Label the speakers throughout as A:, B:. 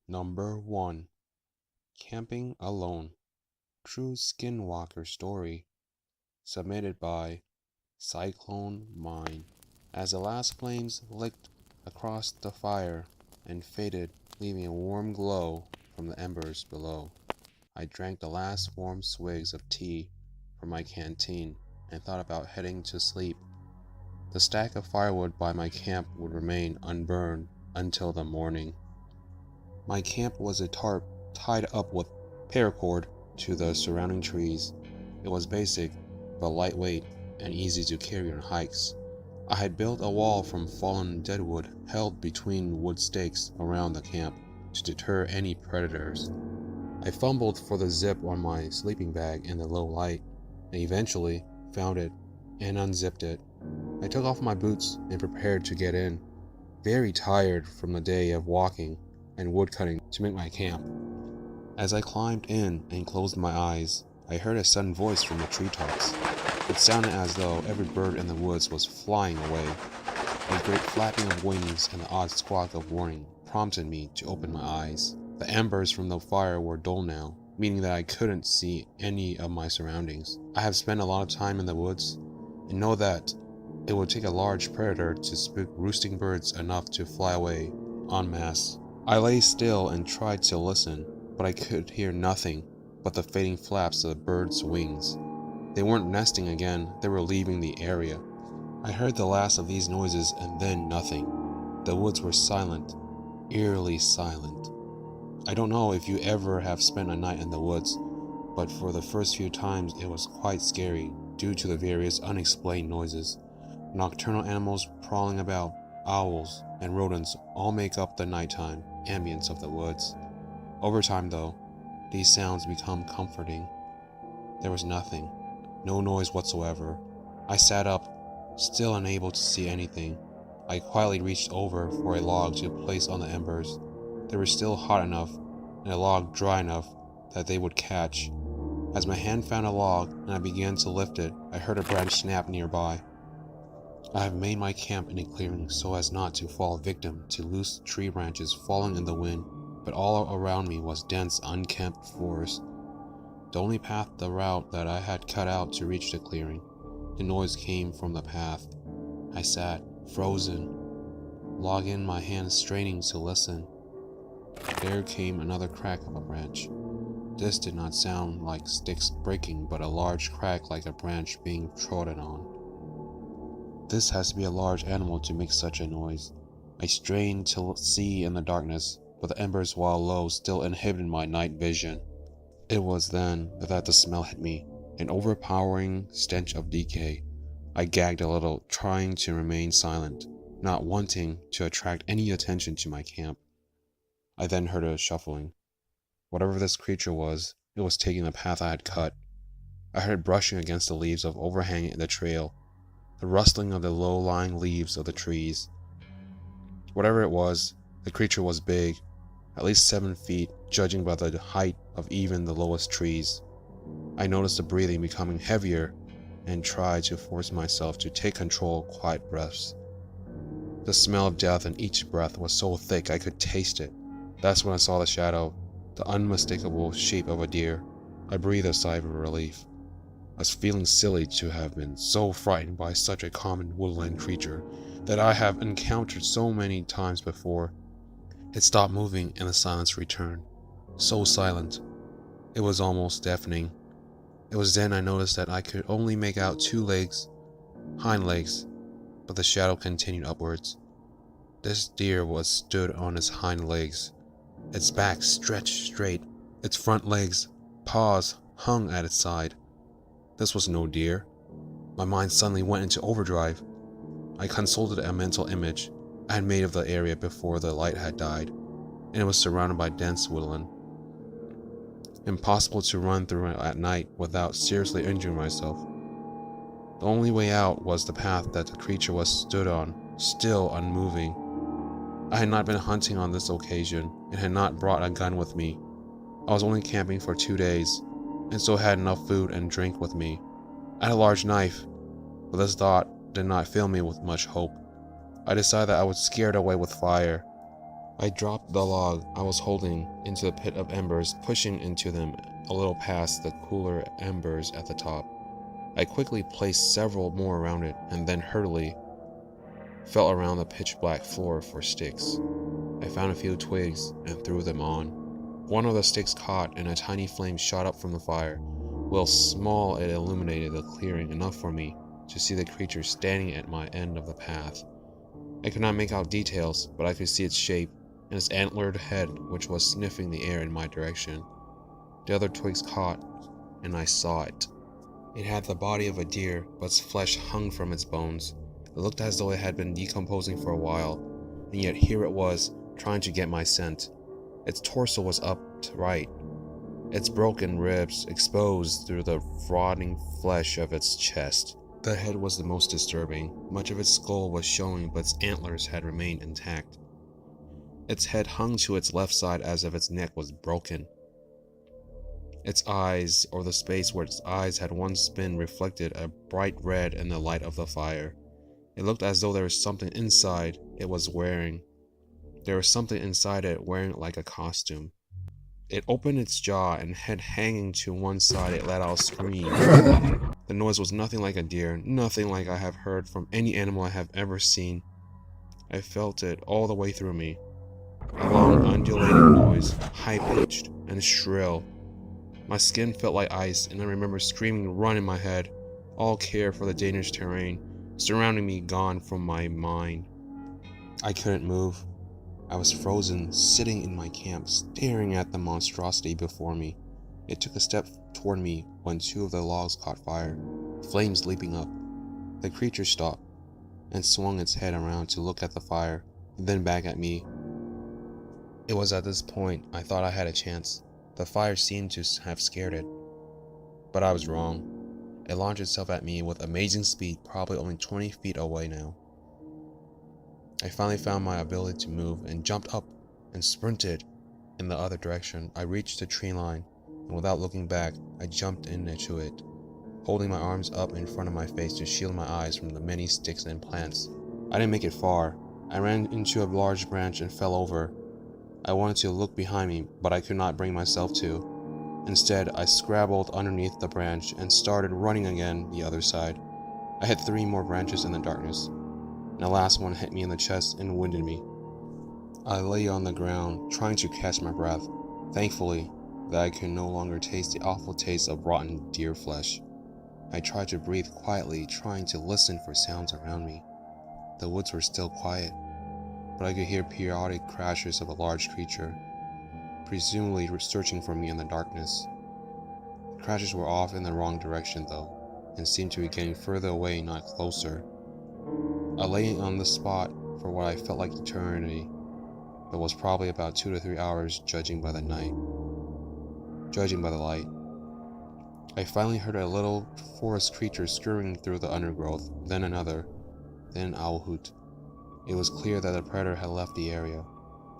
A: Number 1. Camping Alone. True Skinwalker Story. Submitted by Cyclone Mine. As the last flames licked across the fire and faded, leaving a warm glow from the embers below, I drank the last warm swigs of tea from my canteen and thought about heading to sleep. The stack of firewood by my camp would remain unburned until the morning. My camp was a tarp tied up with paracord to the surrounding trees. It was basic, but lightweight and easy to carry on hikes. I had built a wall from fallen deadwood held between wood stakes around the camp to deter any predators. I fumbled for the zip on my sleeping bag in the low light, and eventually found it and unzipped it. I took off my boots and prepared to get in, very tired from the day of walking and woodcutting to make my camp. As I climbed in and closed my eyes, I heard a sudden voice from the treetops. It sounded as though every bird in the woods was flying away. A great flapping of wings and the odd squawk of warning prompted me to open my eyes. The embers from the fire were dull now, meaning that I couldn't see any of my surroundings. I have spent a lot of time in the woods, and know that it would take a large predator to spook roosting birds enough to fly away en masse. I lay still and tried to listen, but I could hear nothing but the fading flaps of the birds' wings. They weren't nesting again, they were leaving the area. I heard the last of these noises and then nothing. The woods were silent, eerily silent. I don't know if you ever have spent a night in the woods, but for the first few times it was quite scary due to the various unexplained noises. Nocturnal animals prowling about, owls, and rodents all make up the nighttime ambience of the woods. Over time, though, these sounds become comforting. There was nothing, no noise whatsoever. I sat up, still unable to see anything. I quietly reached over for a log to place on the embers. They were still hot enough, and a log dry enough that they would catch. As my hand found a log and I began to lift it, I heard a branch snap nearby. I have made my camp in a clearing so as not to fall victim to loose tree branches falling in the wind, but all around me was dense, unkempt forest. The only path, the route that I had cut out to reach the clearing. The noise came from the path. I sat, frozen, log in my hand straining to listen. There came another crack of a branch. This did not sound like sticks breaking, but a large crack like a branch being trodden on. This has to be a large animal to make such a noise. I strained to see in the darkness, but the embers, while low, still inhibited my night vision. It was then that the smell hit me, an overpowering stench of decay. I gagged a little, trying to remain silent, not wanting to attract any attention to my camp. I then heard a shuffling. Whatever this creature was, it was taking the path I had cut. I heard it brushing against the leaves of overhanging the trail, the rustling of the low-lying leaves of the trees. Whatever it was, the creature was big, at least 7 feet, judging by the height of even the lowest trees. I noticed the breathing becoming heavier and tried to force myself to take control of quiet breaths. The smell of death in each breath was so thick I could taste it. That's when I saw the shadow, the unmistakable shape of a deer. I breathed a sigh of relief. I was feeling silly to have been so frightened by such a common woodland creature that I have encountered so many times before. It stopped moving and the silence returned. So silent. It was almost deafening. It was then I noticed that I could only make out 2 legs, hind legs, but the shadow continued upwards. This deer was stood on its hind legs, its back stretched straight, its front legs, paws, hung at its side. This was no deer. My mind suddenly went into overdrive. I consulted a mental image I had made of the area before the light had died, and it was surrounded by dense woodland. Impossible to run through it at night without seriously injuring myself. The only way out was the path that the creature was stood on, still unmoving. I had not been hunting on this occasion, and had not brought a gun with me. I was only camping for 2 days, and so had enough food and drink with me. I had a large knife, but this thought did not fill me with much hope. I decided that I would scare it away with fire. I dropped the log I was holding into the pit of embers, pushing into them a little past the cooler embers at the top. I quickly placed several more around it and then hurriedly felt around the pitch-black floor for sticks. I found a few twigs and threw them on. One of the sticks caught and a tiny flame shot up from the fire. While small, it illuminated the clearing enough for me to see the creature standing at my end of the path. I could not make out details, but I could see its shape and its antlered head, which was sniffing the air in my direction. The other twigs caught, and I saw it. It had the body of a deer, but its flesh hung from its bones. It looked as though it had been decomposing for a while, and yet here it was, trying to get my scent. Its torso was upright, its broken ribs exposed through the rotting flesh of its chest. The head was the most disturbing. Much of its skull was showing, but its antlers had remained intact. Its head hung to its left side as if its neck was broken. Its eyes, or the space where its eyes had once been, reflected a bright red in the light of the fire. It looked as though there was something inside it was wearing. There was something inside it wearing it like a costume. It opened its jaw, and head hanging to one side, it let out a scream. The noise was nothing like a deer, nothing like I have heard from any animal I have ever seen. I felt it all the way through me. A long undulating noise, high-pitched and shrill. My skin felt like ice, and I remember screaming run in my head, all care for the dangerous terrain surrounding me gone from my mind. I couldn't move. I was frozen, sitting in my camp, staring at the monstrosity before me. It took a step toward me when two of the logs caught fire, flames leaping up. The creature stopped and swung its head around to look at the fire, then back at me. It was at this point I thought I had a chance. The fire seemed to have scared it. But I was wrong. It launched itself at me with amazing speed, probably only 20 feet away now. I finally found my ability to move and jumped up and sprinted in the other direction. I reached the tree line, and without looking back, I jumped into it, holding my arms up in front of my face to shield my eyes from the many sticks and plants. I didn't make it far. I ran into a large branch and fell over. I wanted to look behind me, but I could not bring myself to. Instead, I scrabbled underneath the branch and started running again the other side. I hit 3 more branches in the darkness, and the last one hit me in the chest and winded me. I lay on the ground, trying to catch my breath, thankfully that I could no longer taste the awful taste of rotten deer flesh. I tried to breathe quietly, trying to listen for sounds around me. The woods were still quiet, but I could hear periodic crashes of a large creature, presumably searching for me in the darkness. The crashes were off in the wrong direction though, and seemed to be getting further away, not closer. I lay on the spot for what I felt like eternity, but was probably about 2 to 3 hours judging by the light. I finally heard a little forest creature scurrying through the undergrowth, then another, then an owl hoot. It was clear that the predator had left the area.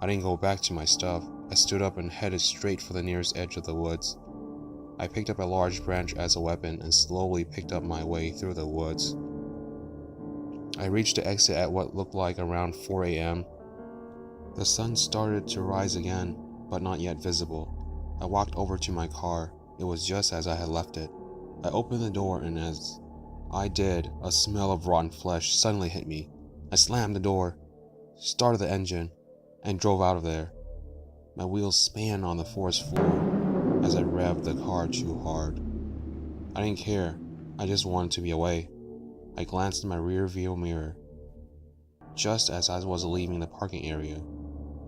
A: I didn't go back to my stuff. I stood up and headed straight for the nearest edge of the woods. I picked up a large branch as a weapon and slowly picked up my way through the woods. I reached the exit at what looked like around 4 a.m. The sun started to rise again, but not yet visible. I walked over to my car. It was just as I had left it. I opened the door, and as I did, a smell of rotten flesh suddenly hit me. I slammed the door, started the engine, and drove out of there. My wheels span on the forest floor as I revved the car too hard. I didn't care. I just wanted to be away. I glanced in my rear view mirror. Just as I was leaving the parking area,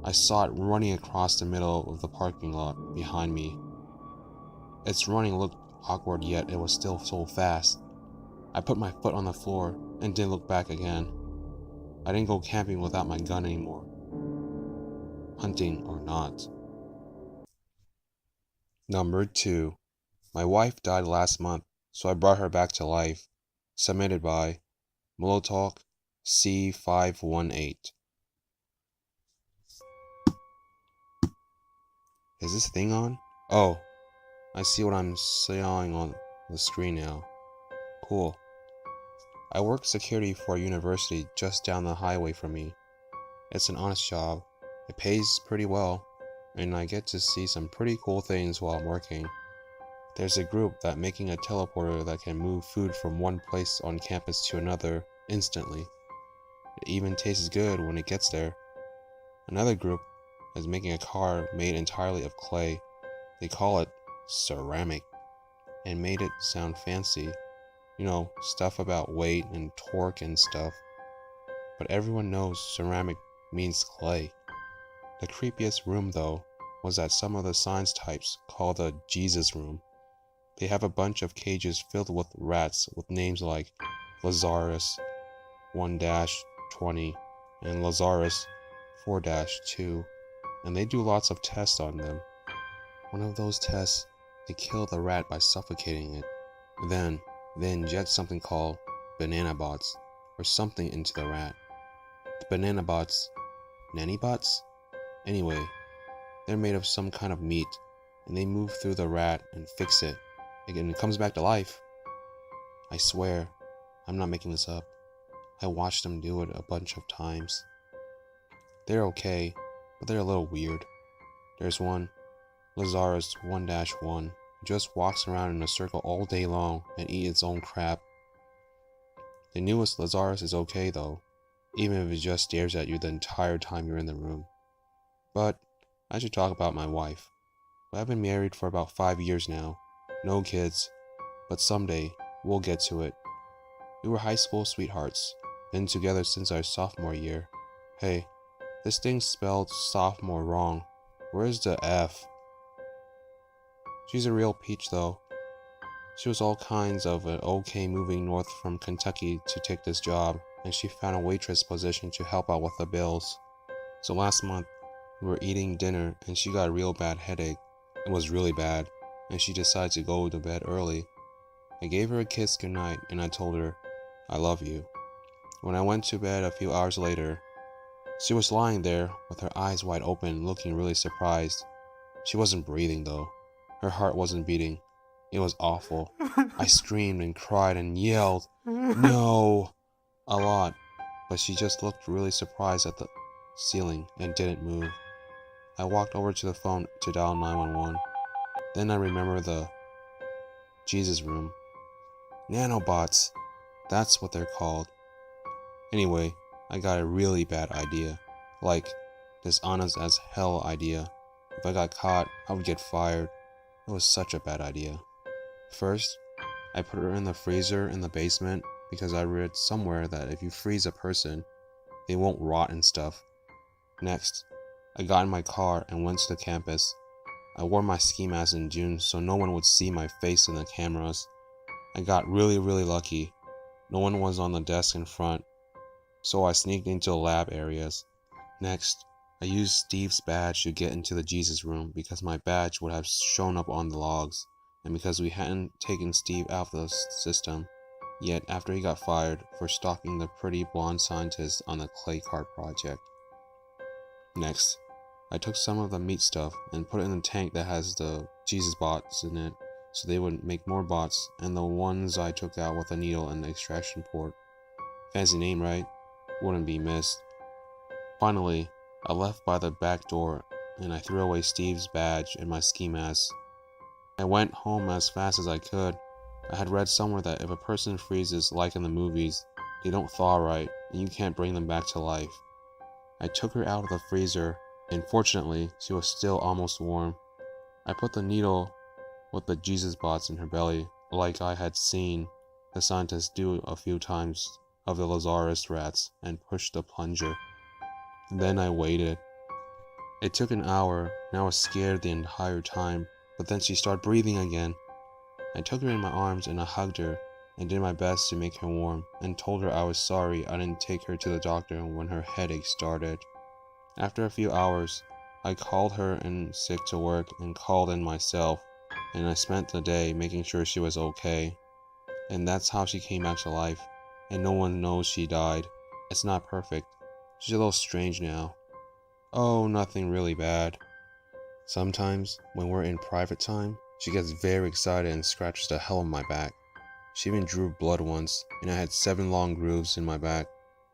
A: I saw it running across the middle of the parking lot behind me. Its running looked awkward, yet it was still so fast. I put my foot on the floor and didn't look back again. I didn't go camping without my gun anymore, hunting or not. Number 2. My wife died last month, so I brought her back to life. Submitted by Molotalk C518. Is this thing on? Oh, I see what I'm seeing on the screen now. Cool. I work security for a university just down the highway from me. It's an honest job. It pays pretty well, and I get to see some pretty cool things while I'm working. There's a group that making a teleporter that can move food from one place on campus to another instantly. It even tastes good when it gets there. Another group is making a car made entirely of clay. They call it ceramic, and made it sound fancy. You know, stuff about weight and torque and stuff. But everyone knows ceramic means clay. The creepiest room, though, was at some of the science types called the Jesus room. They have a bunch of cages filled with rats with names like Lazarus 1-20 and Lazarus 4-2, and they do lots of tests on them. One of those tests, they kill the rat by suffocating it. Then they inject something called banana bots or something into the rat. The banana bots, nanny bots? Anyway, they're made of some kind of meat, and they move through the rat and fix it, and it comes back to life. I swear, I'm not making this up. I watched them do it a bunch of times. They're okay, but they're a little weird. There's one, Lazarus 1-1, who just walks around in a circle all day long and eats its own crap. The newest Lazarus is okay though, even if it just stares at you the entire time you're in the room. But I should talk about my wife. I've been married for about 5 years now. No kids, but someday we'll get to it. We were high school sweethearts, been together since our sophomore year. Hey, this thing spelled sophomore wrong. Where's the F? She's a real peach though. She was all kinds of an okay moving north from Kentucky to take this job, and she found a waitress position to help out with the bills. So last month, we were eating dinner and she got a real bad headache. It was really bad, and she decided to go to bed early. I gave her a kiss goodnight and I told her, I love you. When I went to bed a few hours later, she was lying there with her eyes wide open, looking really surprised. She wasn't breathing though. Her heart wasn't beating. It was awful. I screamed and cried and yelled, no, a lot, but she just looked really surprised at the ceiling and didn't move. I walked over to the phone to dial 911. Then I remember the Jesus room. Nanobots, that's what they're called. Anyway, I got a really bad idea. Like, this honest as hell idea. If I got caught, I would get fired. It was such a bad idea. First, I put her in the freezer in the basement because I read somewhere that if you freeze a person, they won't rot and stuff. Next, I got in my car and went to the campus. I wore my ski mask in June so no one would see my face in the cameras. I got really lucky. No one was on the desk in front, so I sneaked into the lab areas. Next, I used Steve's badge to get into the Jesus room because my badge would have shown up on the logs, and because we hadn't taken Steve out of the system yet after he got fired for stalking the pretty blonde scientist on the clay cart project. Next, I took some of the meat stuff and put it in the tank that has the Jesus bots in it so they would make more bots, and the ones I took out with a needle and the extraction port. Fancy name, right? Wouldn't be missed. Finally, I left by the back door and I threw away Steve's badge and my ski mask. I went home as fast as I could. I had read somewhere that if a person freezes like in the movies, they don't thaw right and you can't bring them back to life. I took her out of the freezer and fortunately she was still almost warm. I put the needle with the Jesus bots in her belly like I had seen the scientists do a few times of the Lazarus rats and pushed the plunger. Then I waited. It took an hour and I was scared the entire time, but then she started breathing again. I took her in my arms and I hugged her and did my best to make her warm and told her I was sorry I didn't take her to the doctor when her headache started. After a few hours, I called her in sick to work and called in myself, and I spent the day making sure she was okay. And that's how she came back to life, and no one knows she died. It's not perfect. She's a little strange now. Oh, nothing really bad. Sometimes, when we're in private time, she gets very excited and scratches the hell on my back. She even drew blood once, and I had 7 long grooves in my back.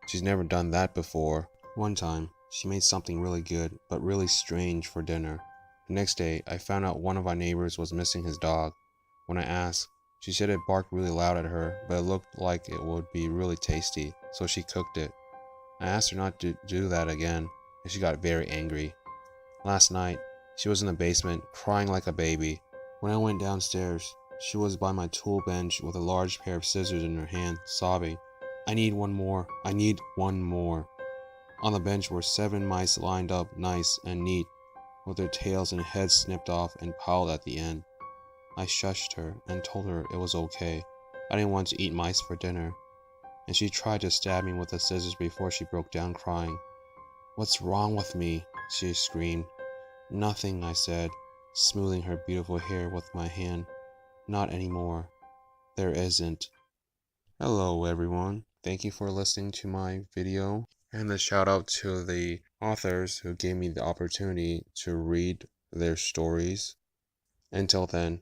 A: She's never done that before. One time, She made something really good, but really strange for dinner. The next day, I found out one of our neighbors was missing his dog. When I asked, she said it barked really loud at her, but it looked like it would be really tasty, so she cooked it. I asked her not to do that again, and she got very angry. Last night, she was in the basement, crying like a baby. When I went downstairs, she was by my tool bench with a large pair of scissors in her hand, sobbing, "I need one more, I need one more." On the bench were 7 mice lined up nice and neat, with their tails and heads snipped off and piled at the end. I shushed her and told her it was okay. I didn't want to eat mice for dinner, and she tried to stab me with the scissors before she broke down crying. "What's wrong with me?" she screamed. "Nothing," I said, smoothing her beautiful hair with my hand. "Not anymore. There isn't." Hello everyone. Thank you for listening to my video, and a shout out to the authors who gave me the opportunity to read their stories. Until then,